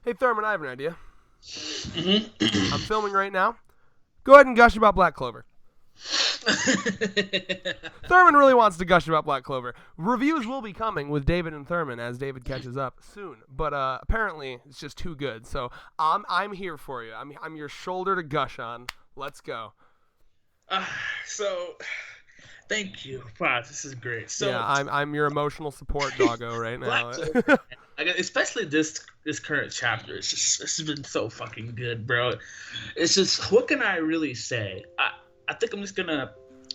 Hey, Thurman, I have an idea. Mm-hmm. I'm filming right now. Go ahead and gush about Black Clover. Thurman really wants to gush about Black Clover. Reviews will be coming with David and Thurman as David catches up soon. But apparently, it's just too good. So I'm here for you. I'm your shoulder to gush on. Let's go. Uh, so, thank you. Wow, this is great. Yeah, So, I'm your emotional support doggo right Black now. Clover, man. Especially this current chapter, it's been so fucking good, bro. It's just, what can I really say? I think I'm just gonna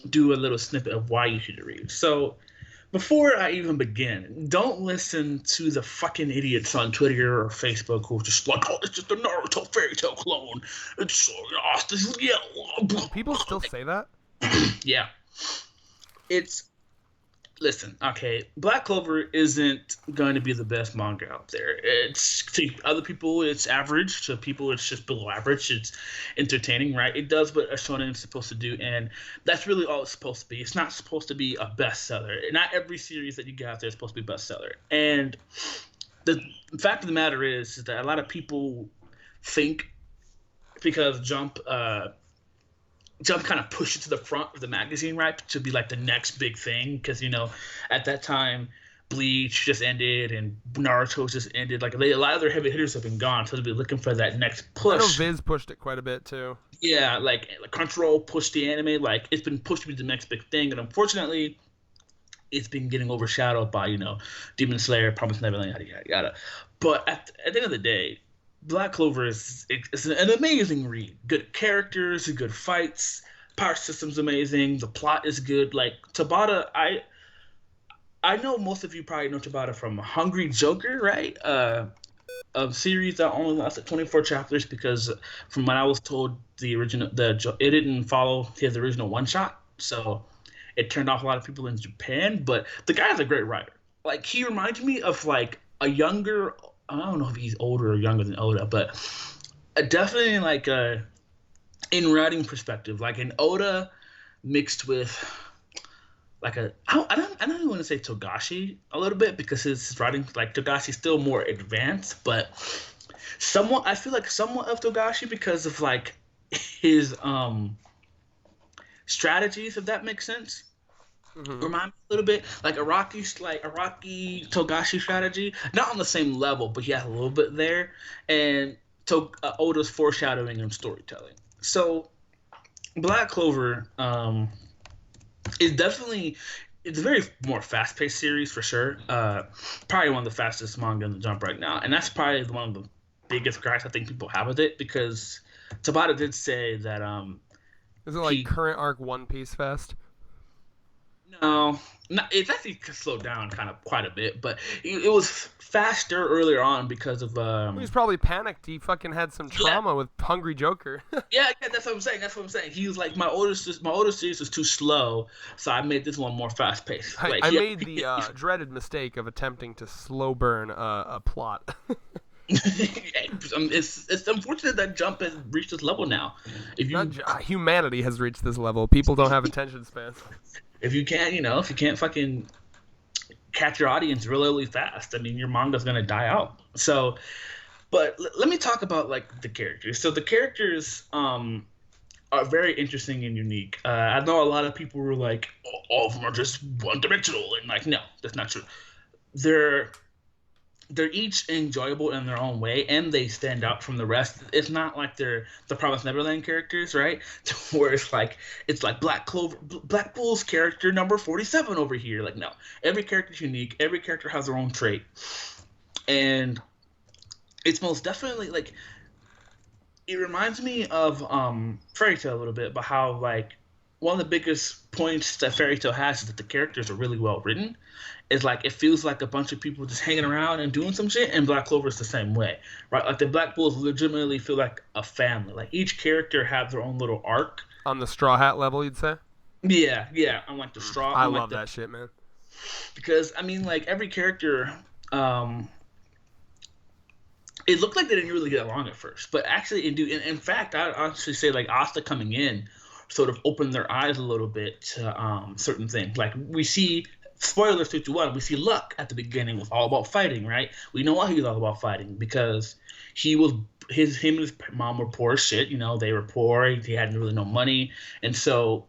do a little snippet of why you should read. So, before I even begin, don't listen to the fucking idiots on Twitter or Facebook who are just like, oh, it's just a Naruto fairy tale clone. It's so Asta, yeah. People still say that? Yeah. It's listen, okay, Black Clover isn't going to be the best manga out there. It's to other people it's average, to people it's just below average. It's entertaining, right? It does what a shonen is supposed to do, and that's really all it's supposed to be. It's not supposed to be a bestseller. Not every series that you get out there is supposed to be a bestseller. And the fact of the matter is that a lot of people think because Jump kind of pushed it to the front of the magazine, right, to be like the next big thing. Because at that time, Bleach just ended and Naruto just ended. Like a lot of their heavy hitters have been gone, so they'll be looking for that next I know push. Viz pushed it quite a bit too. Yeah, like Crunchyroll pushed the anime. Like it's been pushed to be the next big thing, and unfortunately, it's been getting overshadowed by Demon Slayer, Promised Neverland, yada yada yada. But at the end of the day, Black Clover is an amazing read. Good characters, good fights, power system's amazing. The plot is good. Like Tabata, I know most of you probably know Tabata from Hungry Joker, right? A series that only lasted 24 chapters because, from what I was told, it didn't follow his original one shot, so it turned off a lot of people in Japan. But the guy's a great writer. Like he reminds me of like a younger. I don't know if he's older or younger than Oda, but definitely like in writing perspective, like an Oda mixed with like I don't even want to say Togashi a little bit because his writing like Togashi's still more advanced, but somewhat I feel like somewhat of Togashi because of like his strategies, if that makes sense. Mm-hmm. Remind me a little bit like Araki Togashi strategy, not on the same level, but he has a little bit there, and Oda's foreshadowing and storytelling. So Black Clover is definitely it's a very more fast paced series for sure. Probably one of the fastest manga in the Jump right now, and that's probably one of the biggest gripes I think people have with it because Tabata did say that Is it like he current arc One Piece fest? No, it's actually slowed down kind of quite a bit, but it was faster earlier on because of Well, he's probably panicked. He fucking had some yeah, trauma with Hungry Joker. yeah, that's what I'm saying. That's what I'm saying. He was like my older series was too slow, so I made this one more fast paced. I, Like I he, made the dreaded mistake of attempting to slow burn a plot. it's unfortunate that Jump has reached this level now. If you Humanity has reached this level. People don't have attention spans. if you can't if you can't fucking catch your audience really fast, I mean your manga's gonna die out. So but let me talk about like the characters. So the characters are very interesting and unique. I know a lot of people were like, oh, all of them are just one dimensional, and like, no, that's not true. They're they're each enjoyable in their own way, and they stand out from the rest. It's not like they're the Promised Neverland characters, right? Where it's like Black Bull's character number 47 over here. Like, no, every character's unique. Every character has their own trait, and it's most definitely like it reminds me of Fairy Tail a little bit, but how like one of the biggest points that Fairy Tail has is that the characters are really well written. It's like it feels like a bunch of people just hanging around and doing some shit, and Black Clover is the same way, right? Like the Black Bulls legitimately feel like a family. Like each character have their own little arc. On the Straw Hat level, you'd say? Yeah, yeah. Unlike the Straw, I unlike love that shit, man. because I mean, like every character, it looked like they didn't really get along at first, but actually, in fact, I'd honestly say like Asta coming in sort of opened their eyes a little bit to certain things. Like we see spoilers 2-1, we see Luck at the beginning was all about fighting, right? We know why he was all about fighting, because him and his mom were poor as shit. They were poor. He had really no money, and so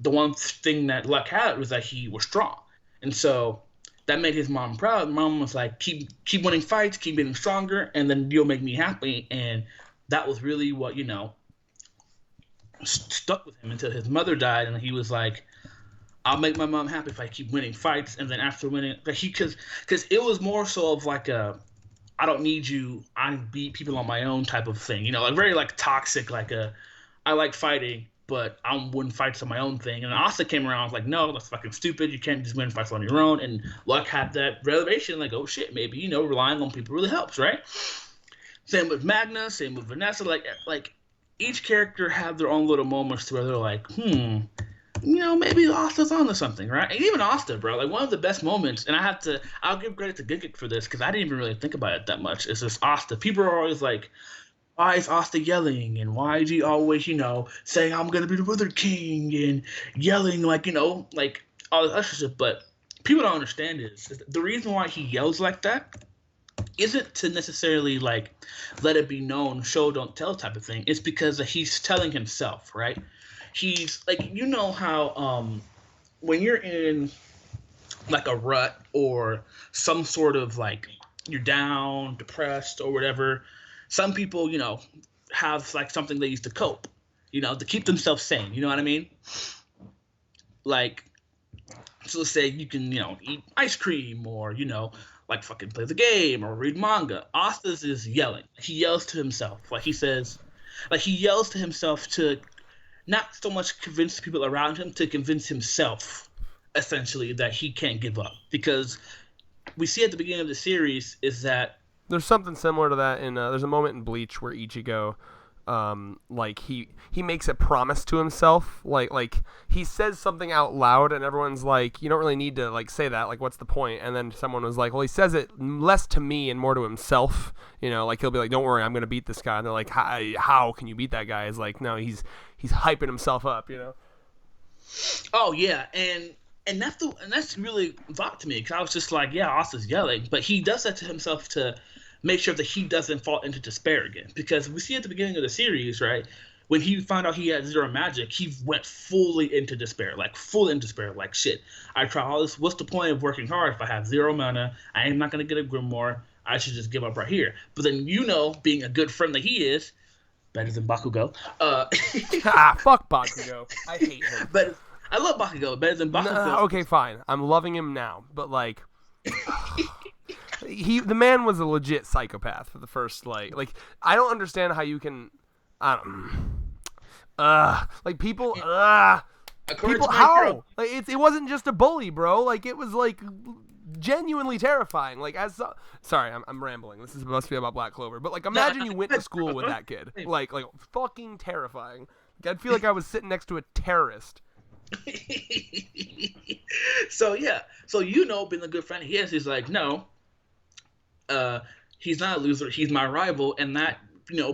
the one thing that Luck had was that he was strong, and so that made his mom proud. Mom was like, keep winning fights, keep getting stronger, and then you'll make me happy. And that was really what stuck with him until his mother died, and he was like, I'll make my mom happy if I keep winning fights. And then after winning, because it was more so of like a, I don't need you, I beat people on my own type of thing, like very like toxic, like I like fighting, but I wouldn't fight on my own thing. And Asta came around, I was like, no, that's fucking stupid. You can't just win fights on your own. And Luck had that revelation, like, oh shit, maybe relying on people really helps, right? Same with Magna, same with Vanessa, like each character had their own little moments where they're like, maybe Asta's onto something, right? And even Asta, bro, like one of the best moments, and I'll give credit to Gigik for this, because I didn't even really think about it that much, is this Asta. People are always like, why is Asta yelling? And why is he always, saying, I'm going to be the Wither King, and yelling, like all this other shit. But people don't understand is the reason why he yells like that isn't to necessarily like let it be known, show don't tell type of thing. It's because he's telling himself, right? He's like, how when you're in like a rut or some sort of like you're down, depressed or whatever, some people have like something they use to cope, to keep themselves sane. You know what I mean? Like, so let's say you can eat ice cream, or like fucking play the game or read manga. Asta's is yelling. He yells to himself. He yells to himself to not so much convince people around him, to convince himself, essentially, that he can't give up. Because we see at the beginning of the series is that there's something similar to that in there's a moment in Bleach where Ichigo like he makes a promise to himself, like he says something out loud and everyone's like, you don't really need to like say that, like what's the point? And then someone was like, well, he says it less to me and more to himself, like he'll be like, don't worry, I'm gonna beat this guy. And they're like, how can you beat that guy? It's like, no, he's hyping himself up, Oh yeah, and that's really thought to me, because I was just like, yeah, Asta's yelling, but he does that to himself to make sure that he doesn't fall into despair again. Because we see at the beginning of the series, right, when he found out he had zero magic, he went fully into despair, like shit, I try all this, what's the point of working hard if I have zero mana? I am not going to get a grimoire, I should just give up right here. But then being a good friend that he is, better than Bakugo. Fuck Bakugo. I hate him. But I love Bakugo better than Bakugo. Okay, fine. I'm loving him now, but like, the man was a legit psychopath for the first like I don't understand how you can, like people how like it wasn't just a bully, bro. Like it was like genuinely terrifying. Like sorry, I'm rambling. This is supposed to be about Black Clover, but like imagine you went to school with that kid. Like fucking terrifying. Like, I'd feel like I was sitting next to a terrorist. So being a good friend he is, he's like, no, he's not a loser, he's my rival, and that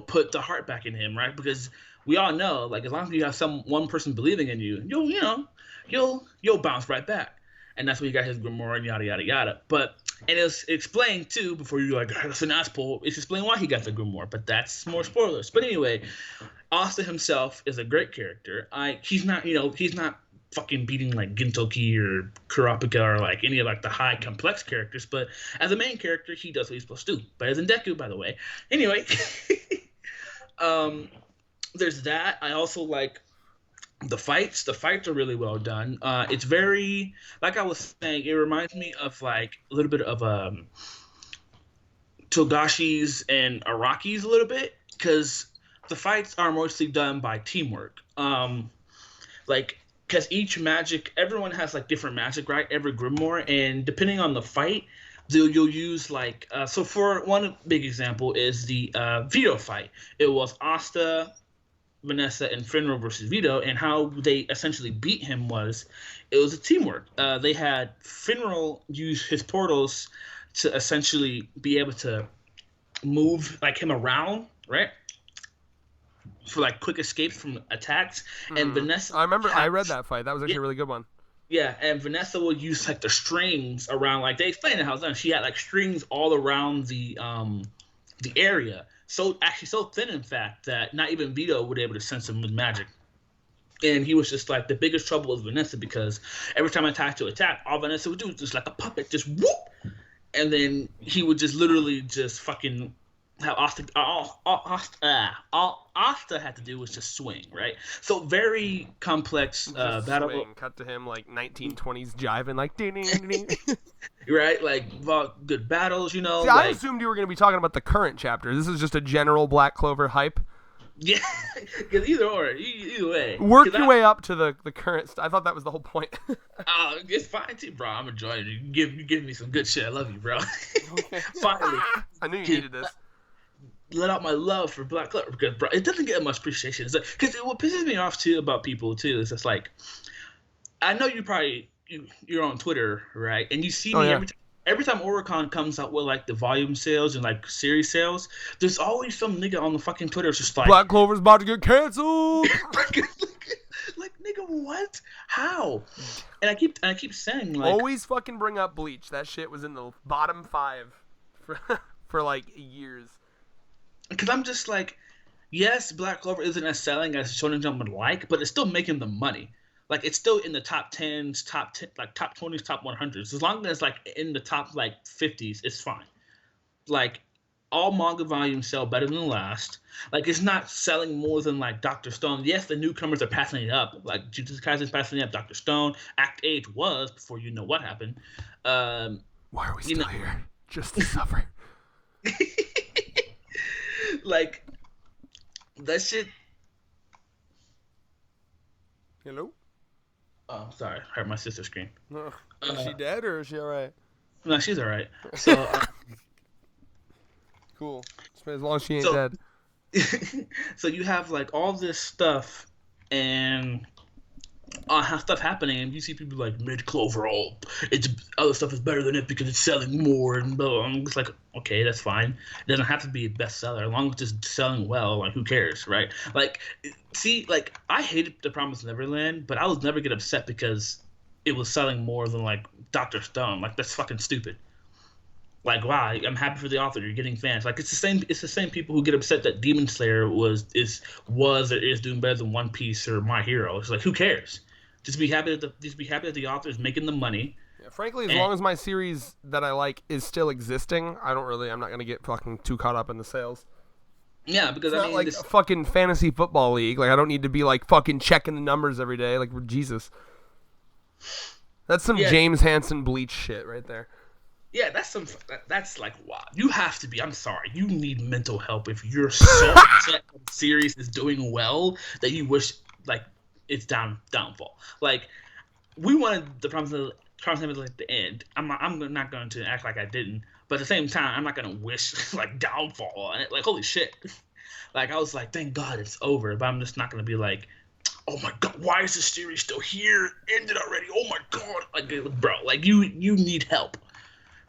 put the heart back in him, right? Because we all know, like, as long as you have one person believing in you, you'll bounce right back. And that's when he got his grimoire and yada yada yada. But and it's explained too, before you're like, that's an asshole, it's explained why he got the grimoire, but that's more spoilers. But anyway, Asta himself is a great character. He's not fucking beating like Gintoki or Kurapika or like any of like the high complex characters, but as a main character, he does what he's supposed to do. Better than Deku, by the way. Anyway, there's that. I also like the fights. The fights are really well done. It's very, like I was saying, it reminds me of like a little bit of Togashi's and Araki's a little bit, because the fights are mostly done by teamwork. Because each magic, everyone has like different magic, right? Every grimoire, and depending on the fight, you'll use like so for one big example is the Vito fight. It was Asta, Vanessa, and Finro versus Vito, and how they essentially beat him was it was a teamwork. They had Finro use his portals to essentially be able to move like him around, right? For like quick escapes from attacks. And Vanessa, I remember I read that fight. That was actually a really good one. Yeah, and Vanessa would use like the strings around, like they explained it how it's done. She had like strings all around the area. So actually so thin in fact that not even Vito would be able to sense him with magic. And he was just like the biggest trouble was Vanessa because every time I tried to attack, all Vanessa would do was just like a puppet, just whoop, and then he would just literally just fucking have Asta. All Asta had to do was just swing, right? So very complex Just battle, swing. Cut to him like 1920s jiving, like ding ding ding. right? Like good battles, you know. See, I like, assumed you were going to be talking about the current chapter. This is just a general Black Clover hype. yeah, because either way, Work your way up to the current. I thought that was the whole point. It's fine too, bro. I'm enjoying it. You give me some good shit. I love you, bro. Okay. Finally, I knew you needed this. let out my love for Black Clover because, bro, it doesn't get much appreciation. Because what pisses me off too about people too is it's like, I know you're on Twitter, right? And you see me every time Oricon comes out with like the volume sales and like series sales, there's always some nigga on the fucking Twitter just like Black Clover's about to get canceled. like nigga, what? How? And I keep saying like Always fucking bring up Bleach. That shit was in the bottom 5 for like years. Because I'm just like, yes, Black Clover isn't as selling as Shonen Jump would like, but it's still making the money. Like it's still in the top 10s, top 20s, top 100s. As long as it's like in the top like 50s, it's fine. Like all manga volumes sell better than the last. Like it's not selling more than like Dr. Stone. Yes, the newcomers are passing it up. Like Jujutsu Kaisen's passing it up. Dr. Stone, Act Age was before you know what happened. Why are we still here? Just to suffer. Like that shit. Hello? Oh, sorry. I heard my sister scream. Is she dead or is she alright? No, she's alright. So, cool. As long as she ain't dead. So you have like all this stuff and have stuff happening, and you see people like mid Clover, it's other stuff is better than it because it's selling more, and blah, blah. I'm just like, okay, that's fine. It doesn't have to be a bestseller as long as it's selling well. Like, who cares, right? Like, see, like I hated The Promised Neverland, but I was never get upset because it was selling more than like Dr. Stone. Like that's fucking stupid. Like, wow, I'm happy for the author. You're getting fans. Like it's the same people who get upset that Demon Slayer was or is doing better than One Piece or My Hero. It's like, who cares? Just be happy that the author is making the money. Yeah, frankly, as long as my series that I like is still existing, I'm not gonna get fucking too caught up in the sales. Yeah, because it's not like a fucking fantasy football league. Like I don't need to be like fucking checking the numbers every day. Like Jesus, that's some James Hansen Bleach shit right there. Yeah, that's like, wow. You have to be. I'm sorry. You need mental help if you're so upset that the series is doing well that you wish like it's downfall. Like we wanted the Promised Neverland at the end. I'm not going to act like I didn't, but at the same time, I'm not going to wish like downfall on it. Like holy shit. Like I was like, thank God it's over, but I'm just not going to be like, oh my God, why is this series still here? It ended already. Oh my God, like bro, like you need help.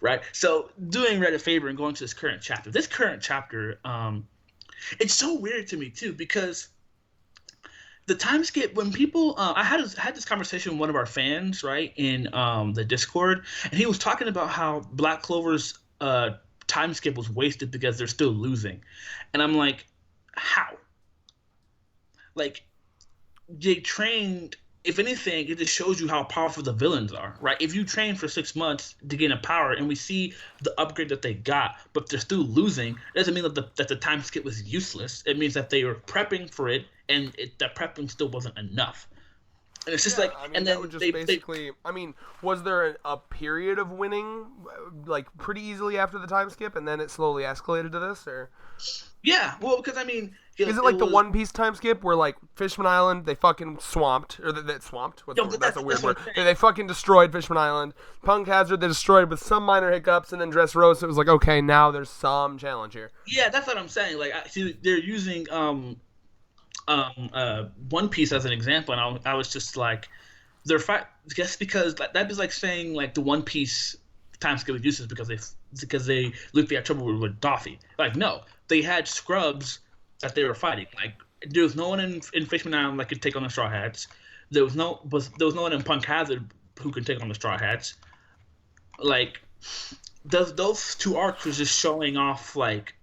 Right, so doing Red a favor and going to this current chapter. This current chapter, it's so weird to me too because the time skip when people, I had this conversation with one of our fans, right, in the Discord, and he was talking about how Black Clover's time skip was wasted because they're still losing, and I'm like, how? Like, they trained. If anything, it just shows you how powerful the villains are, right? If you train for 6 months to gain a power, and we see the upgrade that they got, but they're still losing, it doesn't mean that the time skip was useless. It means that they were prepping for it, and that prepping still wasn't enough. And it's just like, I mean, and that then would just basically. I mean, was there a period of winning, like pretty easily after the time skip, and then it slowly escalated to this, or? Yeah, well, because I mean, is it like the One Piece time skip where like Fishman Island they fucking swamped or that swamped? That's a weird word. They fucking destroyed Fishman Island. Punk Hazard they destroyed with some minor hiccups, and then Dressrosa it was like, okay, now there's some challenge here. Yeah, that's what I'm saying. Like, see, they're using One Piece as an example, and I was just like, they're just because that is like saying like the One Piece time skip was useless because they Luffy had trouble with Doffy. Like, no, they had scrubs that they were fighting. Like, there was no one in Fishman Island that could take on the Straw Hats. There was no one in Punk Hazard who can take on the Straw Hats. Like, those two arcs was just showing off, like,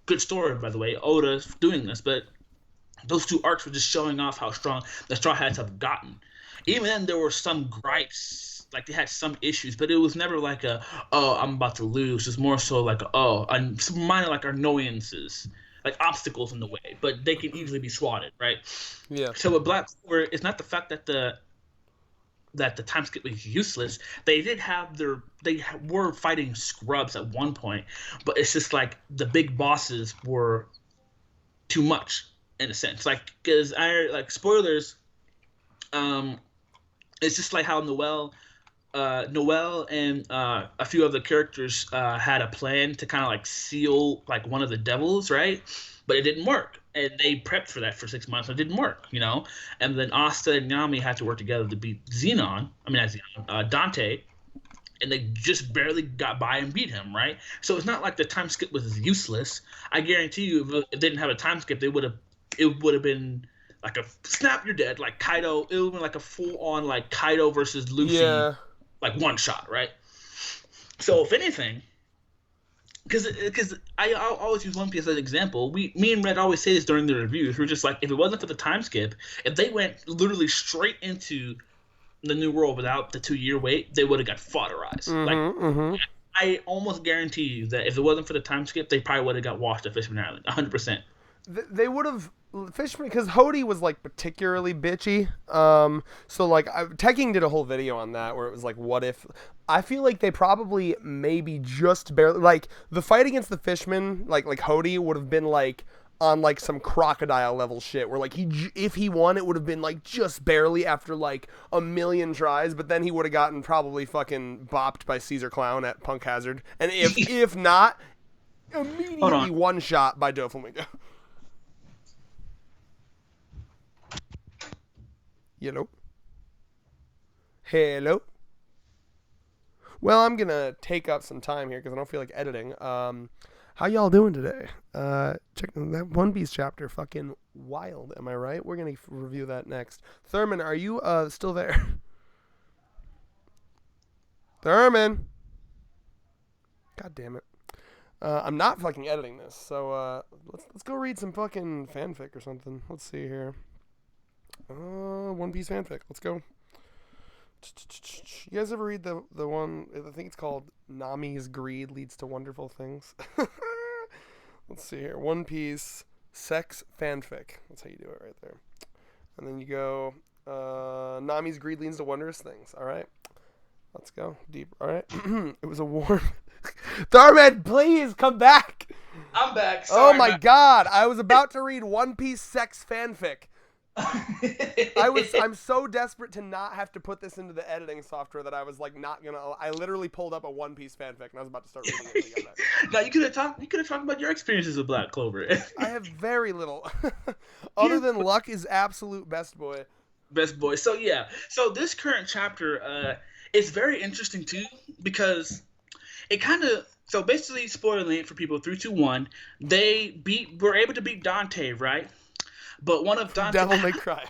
good story, by the way, Oda's doing this, but those two arcs were just showing off how strong the Straw Hats have gotten. Even then, there were some gripes, like they had some issues, but it was never like I'm about to lose. It's more so like some minor like annoyances, like obstacles in the way, but they can easily be swatted, right? Yeah. So with Black Clover, it's not the fact that the time skip was useless. They were fighting scrubs at one point, but it's just like the big bosses were too much in a sense. Like, because spoilers, it's just like how Noelle and a few other characters had a plan to kind of like seal like one of the devils, right? But it didn't work, and they prepped for that for 6 months. And it didn't work, And then Asta and Nami had to work together to beat Dante, and they just barely got by and beat him, right? So it's not like the time skip was useless. I guarantee you, if it didn't have a time skip, it would have been like a snap, you're dead, like Kaido. It would have been like a full on like Kaido versus Luffy, like one shot, right? So if anything. Because I'll always use One Piece as an example. Me and Red always say this during the reviews. We're just like, if it wasn't for the time skip, if they went literally straight into the New World without the 2-year wait, they would have got fodderized. I almost guarantee you that if it wasn't for the time skip, they probably would have got washed at Fishman Island, 100%. They would have Fishman, because Hody was like particularly bitchy. So like Tekking did a whole video on that where it was like, what if? I feel like they probably maybe just barely, like the fight against the Fishman, like Hody would have been like on like some crocodile level shit where like if he won, it would have been like just barely after like a million tries, but then he would have gotten probably fucking bopped by Caesar Clown at Punk Hazard, and if not, immediately one shot by Doflamingo. Hello. Well, I'm gonna take up some time here because I don't feel like editing. How y'all doing today? Check that One Piece chapter, fucking wild. Am I right? We're gonna review that next. Thurman, are you still there? Thurman. God damn it. I'm not fucking editing this, so let's go read some fucking fanfic or something. Let's see here. One Piece fanfic. Let's go. You guys ever read the one? I think it's called Nami's Greed Leads to Wonderful Things. Let's see here. One Piece sex fanfic. That's how you do it right there. And then you go Nami's Greed Leads to Wondrous Things. All right. Let's go deep. All right. It was a warm. Thurman, please come back. I'm back. Sorry, oh my God! I was about to read One Piece sex fanfic. I'm so desperate to not have to put this into the editing software that I was like not gonna. I literally pulled up a One Piece fanfic and I was about to start reading it again. No, you could have talked about your experiences with Black Clover. I have very little, other than Luck is absolute best boy. Best boy. So yeah. So this current chapter is very interesting too because it kind of. So basically, spoiling it for people 3-2-1, they were able to beat Dante, right? But one of Dante... Devil May Cry.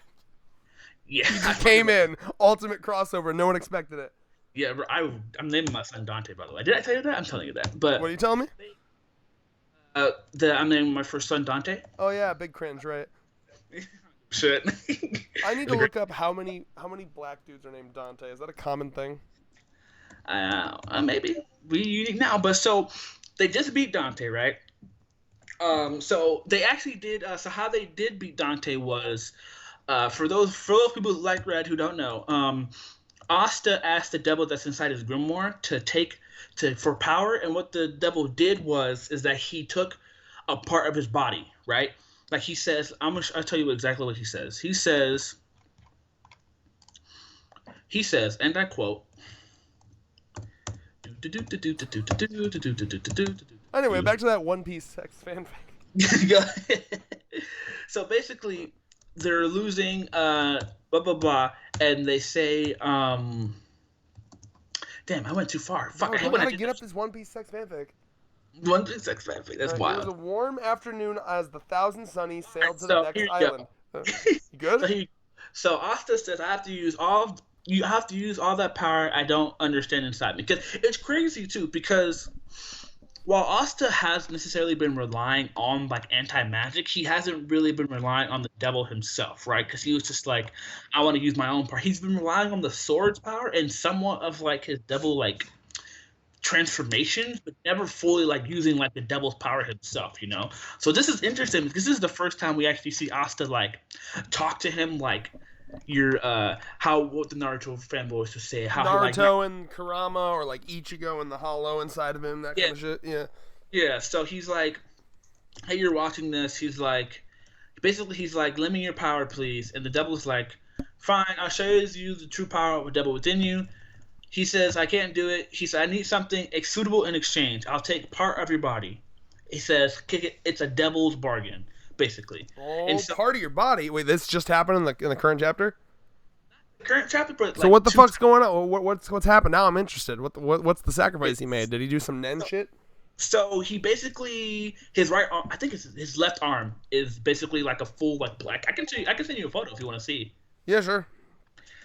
Yeah. He just came in. Ultimate crossover. No one expected it. Yeah, I'm naming my son Dante, by the way. Did I tell you that? I'm telling you that. But what are you telling me? I'm naming my first son Dante. Oh, yeah. Big cringe, right? Shit. I need to look up how many black dudes are named Dante. Is that a common thing? Maybe. We're unique now. But so, they just beat Dante, right? So they actually did. So how they did beat Dante was, for those people like Red who don't know, Asta asked the devil that's inside his grimoire for power, and what the devil did is that he took a part of his body, right? Like he says, I'll tell you exactly what he says. He says, and I quote. Anyway, back to that One Piece sex fanfic. So basically, they're losing, blah blah blah, and they say, damn, I went too far. Fuck, I want to get up this One Piece sex fanfic. One Piece sex fanfic. That's wild. It was a warm afternoon as the Thousand Sunnies sailed to the next island. You good? So Asta says, I have to use all you have to use all that power I don't understand inside me. Because it's crazy too, because while Asta has necessarily been relying on like anti-magic, he hasn't really been relying on the devil himself, right? Because he was just like, I want to use my own power. He's been relying on the sword's power and somewhat of like his devil like transformations, but never fully like using like the devil's power himself, you know. So this is interesting because this is the first time we actually see Asta like talk to him like your how what the Naruto fanboys would say how Naruto like and Kurama, or like Ichigo and the hollow inside of him, that yeah kind of shit. Yeah. yeah. So he's like, hey, you're watching this. He's like, basically he's like, lend me your power, please. And the devil's like, fine, I'll show you the true power of the devil within you. He says, I can't do it. He said, I need something suitable in exchange. I'll take part of your body. He says, kick it. It's a devil's bargain, basically. Oh, And so, part of your body. Wait, this just happened in the current chapter. the current chapter, but So like what the fuck's going on? What's happened? Now I'm interested. What's the sacrifice he made? Did he do some Nen shit? So he basically his right arm, I think it's his left arm is basically like a full like black. I can send you a photo if you want to see. Yeah, sure.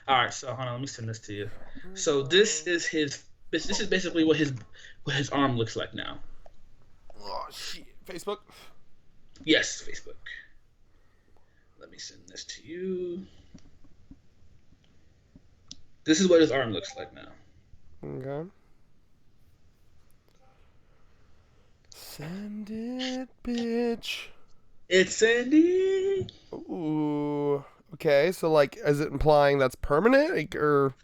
All right, so hold on, let me send this to you. So this is his. This is basically what his arm looks like now. Oh shit. Facebook. Yes, Facebook. Let me send this to you. This is what his arm looks like now. Okay. Send it, bitch. It's Sandy. Ooh. Okay, so like, is it implying that's permanent, like, or?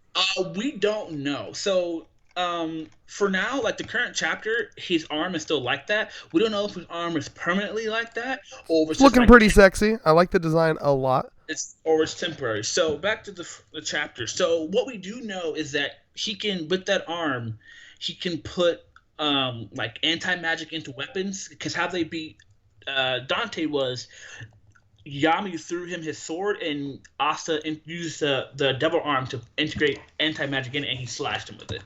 We don't know. So, for now, like the current chapter, his arm is still like that. We don't know if his arm is permanently like that, or if it's just Looking like, pretty sexy. I like the design a lot. it's temporary. So back to the chapter. So what we do know is that he can, with that arm, he can put like anti magic into weapons. Because how they beat Dante was Yami threw him his sword, and Asta used the double arm to integrate anti magic in it, and he slashed him with it.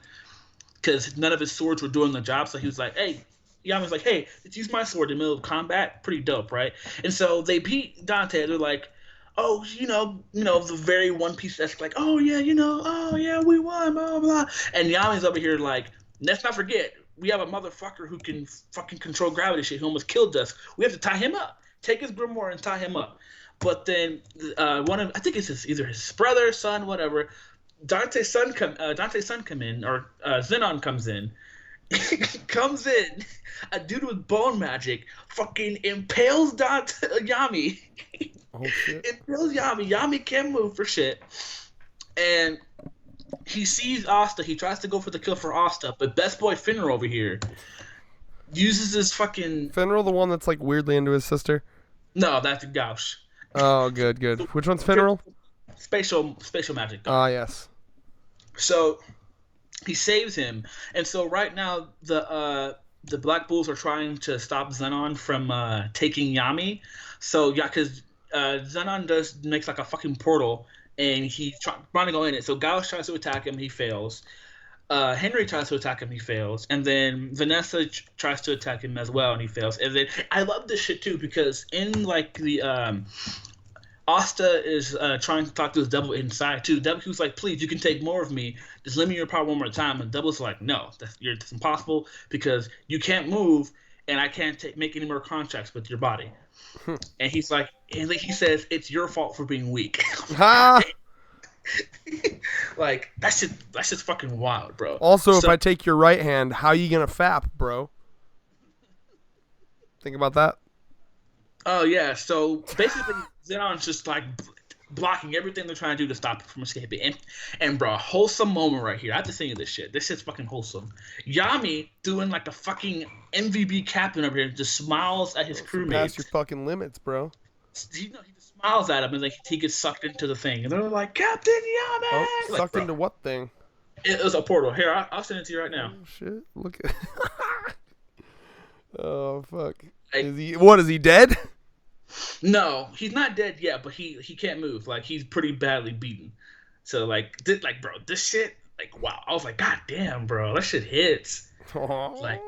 Because none of his swords were doing the job, so he was like, "Hey." Yami's like, "Hey, let's use my sword in the middle of combat." Pretty dope, right? And so they beat Dante. They're like, "Oh, the very One Piece that's like, oh yeah, oh yeah, we won, blah blah blah." And Yami's over here like, let's not forget, we have a motherfucker who can fucking control gravity shit, who almost killed us. We have to tie him up. Take his grimoire and tie him up. But then I think it's either his brother, son, whatever. Dante's son come in, or Zenon comes in. Comes in, a dude with bone magic fucking impales Yami. Oh shit. Impales Yami. Yami can't move for shit. And he sees Asta. He tries to go for the kill for Asta, but best boy Finner over here uses his fucking... Finral, the one that's like weirdly into his sister? No, that's Gush. Oh, good. Which one's Finral? Spatial magic. Ah, yes. So he saves him, and so right now the Black Bulls are trying to stop Zenon from taking Yami. So yeah, because Zenon makes like a fucking portal, and he's trying to go in it. So Gauss tries to attack him, he fails. Henry tries to attack him, he fails, and then Vanessa tries to attack him as well, and he fails. And then I love this shit too, because in like the Asta is trying to talk to his devil inside too. Devil who's like, please, you can take more of me. Just lend me your power one more time. And Devil's like, no, that's impossible, because you can't move, and I can't make any more contracts with your body. And he's like, and he says, it's your fault for being weak. Ha! Like that's just fucking wild, bro. Also, if I take your right hand, how you gonna fap, bro? Think about that. Oh yeah, so basically Zenon's just like blocking everything they're trying to do to stop it from escaping. And bro, wholesome moment right here. I have to sing you this shit. This shit's fucking wholesome. Yami doing like a fucking MVB captain over here, just smiles at his crewmates. Pass your fucking limits, bro. He just smiles at him, and like he gets sucked into the thing, and they're like, Captain Yami! Oh, like, sucked bro, into what thing? It was a portal. Here, I'll send it to you right now. Oh shit! Look at. Oh fuck! Like, Is he dead? No, he's not dead yet, but he can't move. Like he's pretty badly beaten. So like bro, this shit, like wow. I was like, God damn, bro, that shit hits. Aww. Like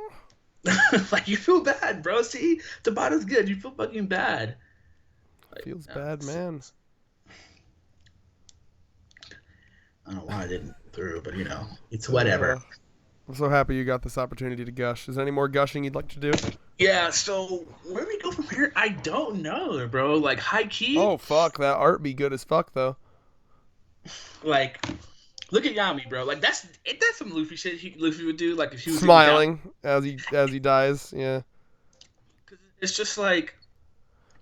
like you feel bad, bro. See, Tabata's good. You feel fucking bad. Like, Feels bad, man. I don't know why I didn't go through, but it's whatever. I'm so happy you got this opportunity to gush. Is there any more gushing you'd like to do? Yeah, so where do we go from here? I don't know, bro. Like, high key. Oh, fuck. That art be good as fuck, though. Like, look at Yami, bro. Like, that's some Luffy shit Luffy would do. Like, if he was smiling as he dies. Yeah. Cause it's just like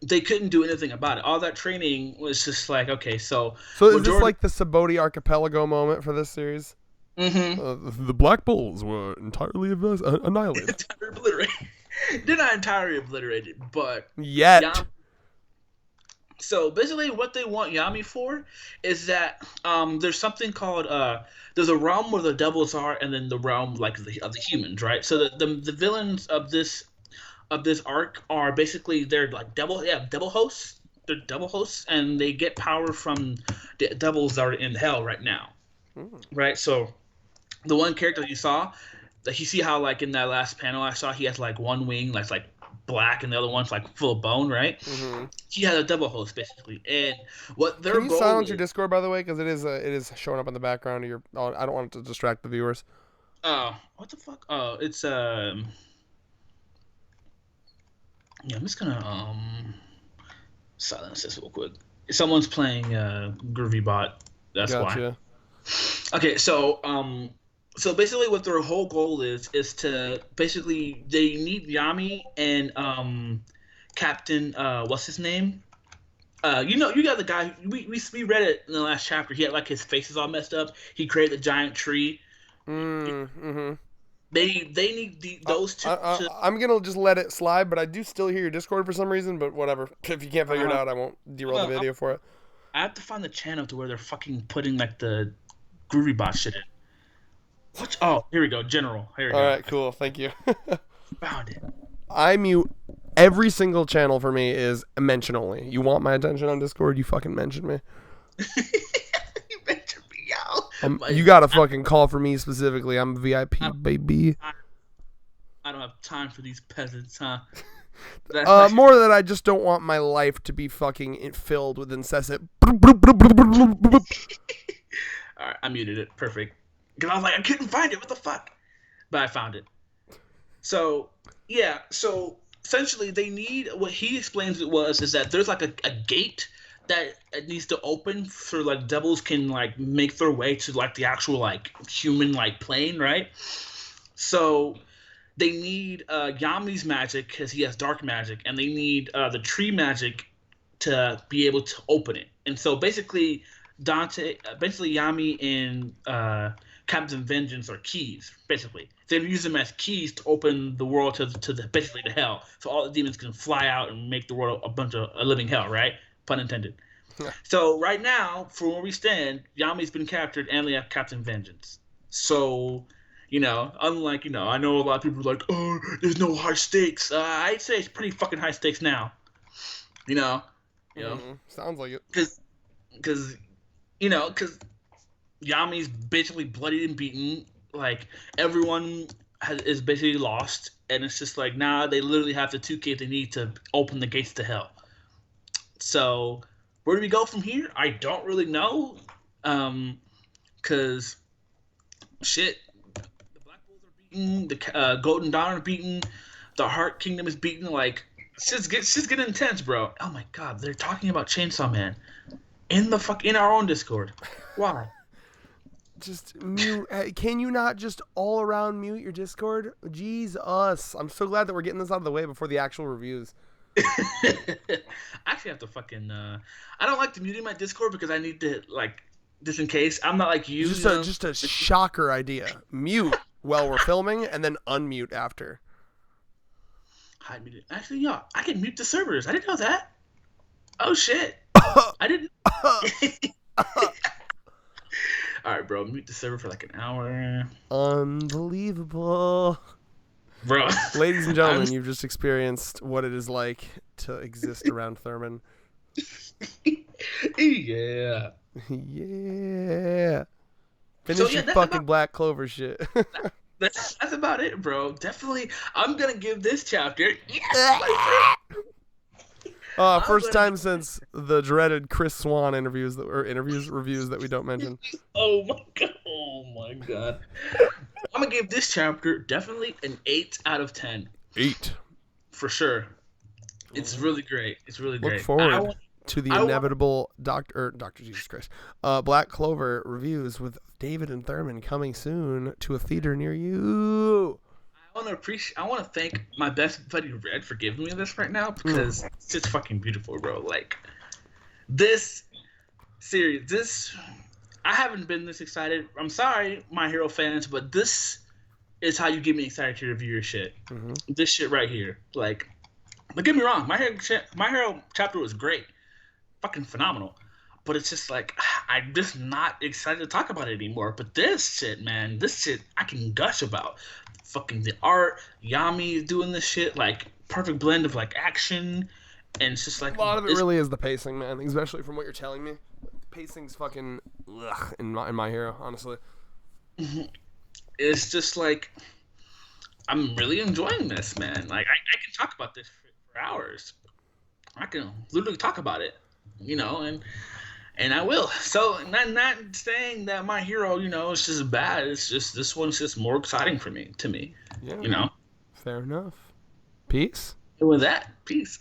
they couldn't do anything about it. All that training was just like, okay, so is this like the Saboti archipelago moment for this series? Mm-hmm. The Black Bulls were entirely annihilated. Obliterated. They're not entirely obliterated, but yet. So basically, what they want Yami for is that there's something called there's a realm where the devils are, and then the realm like of the humans, right? So the villains of this arc are basically they're like devil hosts. They're devil hosts, and they get power from the devils that are in hell right now, right? So the one character you saw, like you see how like in that last panel I saw he has like one wing that's like black and the other one's like full of bone, right? Mm-hmm. He had a double host basically, and what their Can you goal silence your Discord, by the way, because it is showing up in the background of your. Oh, I don't want it to distract the viewers. Oh, what the fuck? Oh, it's yeah. I'm just gonna silence this real quick. Someone's playing Groovy Bot. That's gotcha. Why. Okay, so so basically what their whole goal is to basically they need Yami and Captain what's his name? You got the guy we read it in the last chapter. He had like his face is all messed up. He created a giant tree. Mm-hmm. They need those two. I'm gonna just let it slide, but I do still hear your Discord for some reason. But whatever. If you can't figure it out, I won't derail the video for it. I have to find the channel to where they're fucking putting like the Groovy Bot shit in. What? Oh, here we go. General. Here we go. All right, cool. Thank you. Found it. I mute every single channel for me is mention only. You want my attention on Discord? You fucking mention me. You mentioned me, yo. You got to fucking call for me specifically. I'm VIP, baby. I don't have time for these peasants, huh? More that I just don't want my life to be fucking filled with incessant. All right, I muted it. Perfect. Because I was like, I couldn't find it. What the fuck? But I found it. So, yeah. So, essentially, they need... What he explains it is that there's, like, a gate that it needs to open so, like, devils can, like, make their way to, like, the actual, like, human, like, plane, right? So, they need Yami's magic because he has dark magic, and they need the tree magic to be able to open it. And so, basically, Yami and... Captain Vengeance are keys, basically. They use them as keys to open the world to basically to hell, so all the demons can fly out and make the world a living hell, right? Pun intended. Yeah. So right now, from where we stand, Yami's been captured, and we have Captain Vengeance. So, unlike I know a lot of people are like, oh, there's no high stakes. I'd say it's pretty fucking high stakes now. Sounds like it. Because Yami's basically bloodied and beaten. Like, everyone is basically lost. And it's just like, now they literally have the 2 keys they need to open the gates to hell. So, where do we go from here? I don't really know. Because, shit, the Black Bulls are beaten. The Golden Dawn are beaten. The Heart Kingdom is beaten. Like, it's just getting intense, bro. Oh my god, they're talking about Chainsaw Man in our own Discord. Why? Just mute. Can you not just all around mute your Discord? Jesus. I'm so glad that we're getting this out of the way before the actual reviews. I actually have to fucking I don't like to mute my Discord because I need to, like, just in case. I'm not like you. Just a shocker idea. Mute while we're filming and then unmute after. Hide mute. Actually, yeah, I can mute the servers. I didn't know that. Oh shit. I didn't. All right, bro. Mute the server for like an hour. Unbelievable. Bro. Ladies and gentlemen, you've just experienced what it is like to exist around Thurman. Yeah. Yeah. Finish your fucking Black Clover shit. That's about it, bro. Definitely. I'm going to give this chapter... Yes! First time since the dreaded Chris Swan reviews that we don't mention. Oh my god. I'm gonna give this chapter definitely an 8 out of 10. 8 for sure. It's really great. It's really great. Look forward to the inevitable Dr. Jesus Christ, Black Clover reviews with David and Thurman coming soon to a theater near you. I want to thank my best buddy Red for giving me this right now because it's just fucking beautiful, bro. Like this series, I haven't been this excited. I'm sorry, My Hero fans, but this is how you get me excited to review your shit. Mm-hmm. This shit right here, like, don't get me wrong, My Hero chapter was great, fucking phenomenal. But it's just like, I'm just not excited to talk about it anymore. But this shit, man, I can gush about. Fucking the art, Yami is doing this shit, like, perfect blend of, like, action, and it's just like... A lot of it really is the pacing, man, especially from what you're telling me. Pacing's fucking in my Hero, honestly. It's just like, I'm really enjoying this, man. Like, I can talk about this for hours. I can literally talk about it, and I will. So, not saying that My Hero, is just bad. It's just, this one's just more exciting to me. Yeah. Fair enough. Peace. And with that, peace.